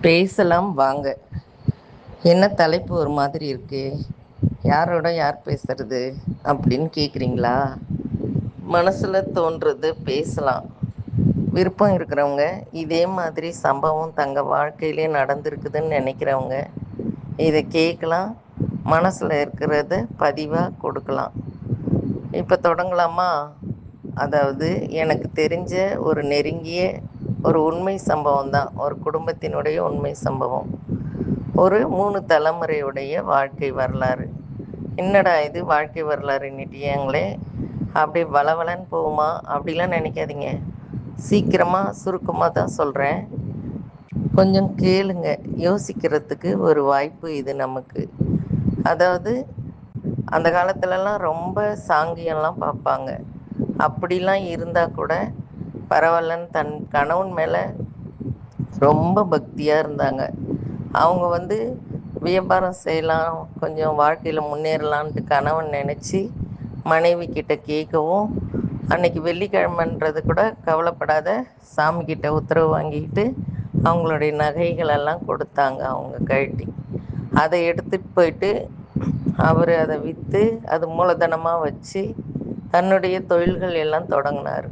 பேசலாம் வாங்க. என்ன தலைப்பு ஒரு மாதிரி இருக்கு, யாரோட யார் பேசுறது அப்படின்னு கேட்குறீங்களா? மனசில் தோன்றது பேசலாம். விருப்பம் இருக்கிறவங்க, இதே மாதிரி சம்பவம் தங்கள் வாழ்க்கையிலே நடந்திருக்குதுன்னு நினைக்கிறவங்க இதை கேட்கலாம். மனசில் இருக்கிறத பதிவாக கொடுக்கலாம். இப்போ தொடங்கலாமா? அதாவது எனக்கு தெரிஞ்ச ஒரு நெருங்கிய ஒரு உண்மை சம்பவம் தான், ஒரு குடும்பத்தினுடைய உண்மை சம்பவம். ஒரு 3 தலைமுறையுடைய வாழ்க்கை வரலாறு. என்னடா இது வாழ்க்கை வரலாறுன்னுட்டியாங்களே, அப்படியே வளவலன்னு போகுமா அப்படிலாம் நினைக்காதீங்க. சீக்கிரமாக சுருக்கமாக தான் சொல்கிறேன். கொஞ்சம் கேளுங்க. யோசிக்கிறதுக்கு ஒரு வாய்ப்பு இது நமக்கு. அதாவது அந்த காலத்துலலாம் ரொம்ப சாங்கியம்லாம் பார்ப்பாங்க. அப்படிலாம் இருந்தால் கூட பரவாயில்லன்னு தன் கணவன் மேலே ரொம்ப பக்தியாக இருந்தாங்க. அவங்க வியாபாரம் செய்யலாம், கொஞ்சம் வாழ்க்கையில் முன்னேறலான்ட்டு கணவன் நினச்சி மனைவி கிட்ட கேட்கவும், அன்னைக்கு வெள்ளிக்கிழமைன்றது கூட கவலைப்படாத, சாமிக்கிட்ட உத்தரவு வாங்கிக்கிட்டு அவங்களுடைய நகைகளெல்லாம் கொடுத்தாங்க அவங்க கழட்டி. அதை எடுத்துகிட்டு போயிட்டு அவர் அதை விற்று அது மூலதனமாக வச்சு தன்னுடைய தொழில்கள் எல்லாம் தொடங்கினார்.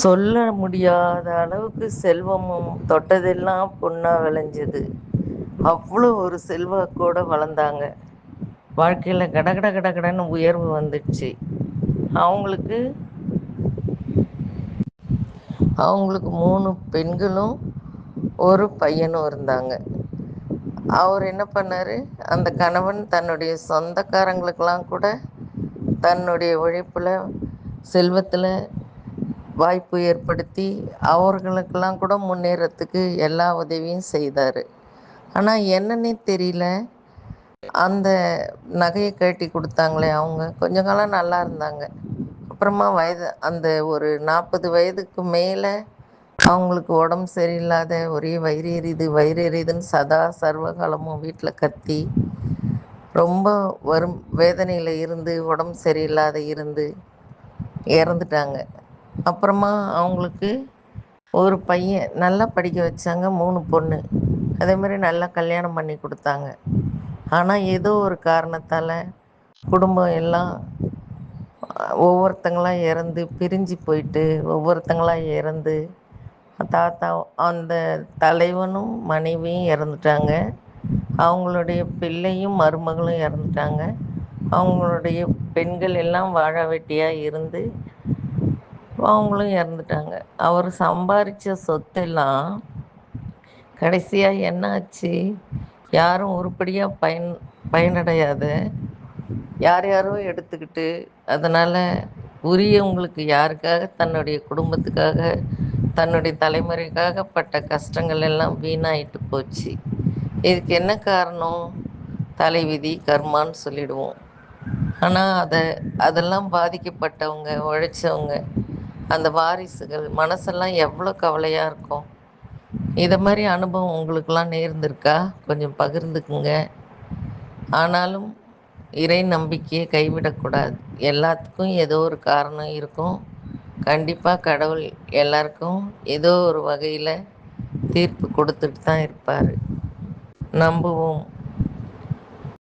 சொல்ல முடியாத அளவுக்கு செல்வமும் தொட்டதெல்லாம் பொண்ணா விளைஞ்சது. அவ்வளோ ஒரு செல்வாக்கோட வளர்ந்தாங்க. வாழ்க்கையில் கடகட கடகடன்னு உயர்வு வந்துடுச்சு. அவங்களுக்கு அவங்களுக்கு 3 பெண்களும் ஒரு பையனும் இருந்தாங்க. அவர் என்ன பண்ணார், அந்த கணவன் தன்னுடைய சொந்தக்காரங்களுக்கெல்லாம் கூட தன்னுடைய உழைப்பில் செல்வத்தில் வாய்ப்பு ஏற்படுத்தி அவர்களுக்கெல்லாம் கூட முன்னேறத்துக்கு எல்லா உதவியும் செய்தார். ஆனால் என்னன்னே தெரியல, அந்த நகையை கட்டி கொடுத்தாங்களே அவங்க கொஞ்ச காலம் நல்லா இருந்தாங்க. அப்புறமா அந்த ஒரு 40 வயதுக்கு மேலே அவங்களுக்கு உடம்பு சரியில்லாத, ஒரே வயிறு எரியுது வயிறு எரியுதுன்னு சதா சர்வகாலமும் வீட்டில் கத்தி ரொம்ப வேதனையில் இருந்து உடம்பு சரியில்லாத இருந்து இறந்துட்டாங்க. அப்புறமா அவங்களுக்கு ஒரு பையன், நல்லா படிக்க வச்சாங்க, 3 பொண்ணு. அதே மாதிரி நல்லா கல்யாணம் பண்ணி கொடுத்தாங்க. ஆனால் ஏதோ ஒரு காரணத்தால் குடும்பம் எல்லாம் ஒவ்வொருத்தங்களாக இறந்து பிரிஞ்சு போயிட்டு, ஒவ்வொருத்தங்களாக இறந்து, தாத்தா அந்த தலைவனும் மனைவியும் இறந்துட்டாங்க. அவங்களுடைய பிள்ளையும் மருமகளும் இறந்துட்டாங்க. அவங்களுடைய பெண்கள் எல்லாம் வாழ வெட்டியாக இருந்து அவங்களும் இறந்துட்டாங்க. அவர் சம்பாரித்த சொத்தெல்லாம் கடைசியாக என்ன ஆச்சு, யாரும் உருப்படியாக பயனடையாத யார் யாரோ எடுத்துக்கிட்டு, அதனால் உரியவங்களுக்கு யாருக்காக, தன்னுடைய குடும்பத்துக்காக, தன்னுடைய தலைமுறைக்காக பட்ட கஷ்டங்கள் எல்லாம் வீணாயிட்டு போச்சு. இதுக்கு என்ன காரணம்? தலைவிதி, கர்மான்னு சொல்லிடுவோம். ஆனால் அதெல்லாம் பாதிக்கப்பட்டவங்க, உழைச்சவங்க, அந்த வாரிசுகள் மனசெல்லாம் எவ்வளோ கவலையாக இருக்கும். இதை மாதிரி அனுபவம் உங்களுக்கெல்லாம் நேர்ந்திருக்கா? கொஞ்சம் பகிர்ந்துக்குங்க. ஆனாலும் இறை நம்பிக்கையை கைவிடக்கூடாது. எல்லாத்துக்கும் ஏதோ ஒரு காரணம் இருக்கும். கண்டிப்பாக கடவுள் எல்லாருக்கும் ஏதோ ஒரு வகையில் தீர்ப்பு கொடுத்துட்டு தான் இருப்பார். நம்புவோம்.